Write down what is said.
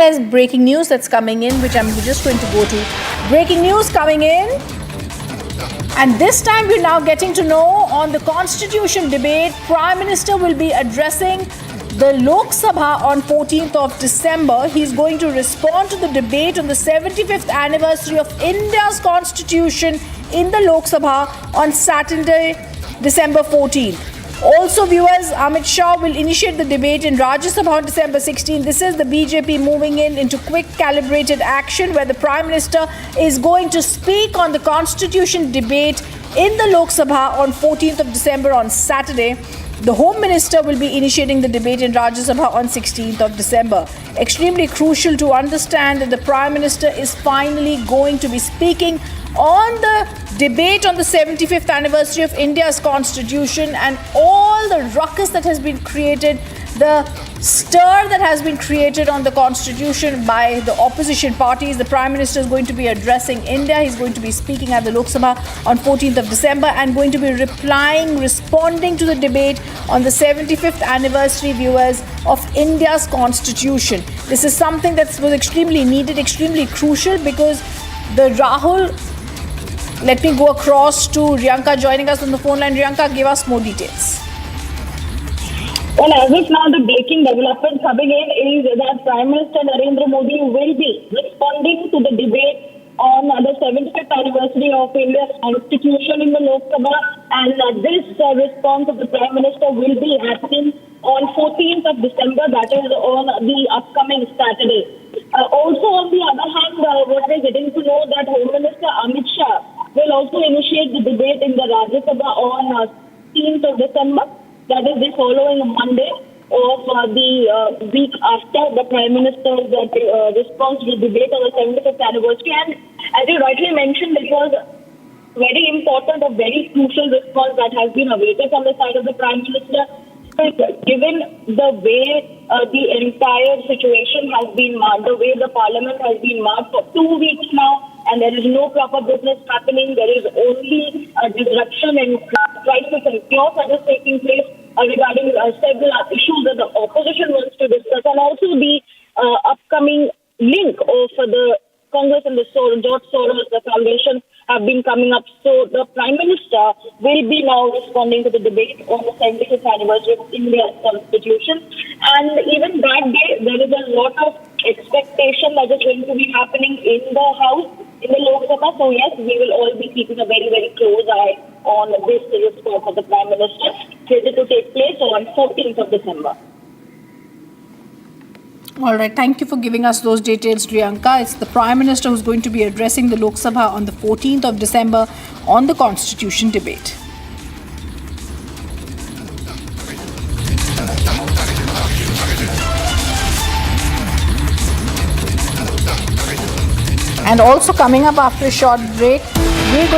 There's breaking news that's coming in, which I'm just going to go to. Breaking news coming in. And this time we're now getting to know on the Constitution debate, Prime Minister will be addressing the Lok Sabha on 14th of December. He's going to respond to the debate on the 75th anniversary of India's Constitution in the Lok Sabha on Saturday, December 14th. Also, viewers, Amit Shah will initiate the debate in Rajya Sabha on December 16th. This is the BJP moving into quick calibrated action where the Prime Minister is going to speak on the Constitution debate in the Lok Sabha on 14th of December on Saturday. The Home Minister will be initiating the debate in Rajya Sabha on 16th of December. Extremely crucial to understand that the Prime Minister is finally going to be speaking on the debate on the 75th anniversary of India's Constitution and all the ruckus that has been created, the stir that has been created on the Constitution by the opposition parties. The Prime Minister is going to be addressing India. He's going to be speaking at the Lok Sabha on 14th of December and going to be responding to the debate on the 75th anniversary, viewers, of India's Constitution. This is something that was extremely needed, extremely crucial, because the Rahul... Let me go across to Riyanka joining us on the phone line. Riyanka, give us more details. Well, as of now, the breaking development coming in is that Prime Minister Narendra Modi will be responding to the debate on the 75th anniversary of India's Constitution in the Lok Sabha, and this response of the Prime Minister will be happening on 14th of December, that is on the upcoming Saturday. Also, on the other hand, what we're getting to know that Home Minister Amit Shah will also initiate the debate in the Rajya Sabha on 16th of December. That is the following Monday of the week after the Prime Minister's response to the debate on the 75th anniversary. And as you rightly mentioned, it was very important, a very crucial response that has been awaited from the side of the Prime Minister. Given the way the entire situation has been marked, the way the Parliament has been marked for 2 weeks now, and there is no proper business happening, there is only a disruption and crisis and chaos that is taking place regarding several issues that the opposition wants to discuss, and also the upcoming link of the Congress and the George Soros, the foundation, have been coming up. So the Prime Minister will be now responding to the debate on the 75th anniversary of India's Constitution. And even that day, there is a lot of expectation that is going to be happening in the House, in the Lok Sabha. So yes, we will all be keeping a very, very close eye on this response of the Prime Minister, scheduled to take place on 14th of December. All right, thank you for giving us those details, Riyanka. It's the Prime Minister who's going to be addressing the Lok Sabha on the 14th of December on the Constitution debate. And also coming up after a short break, we're going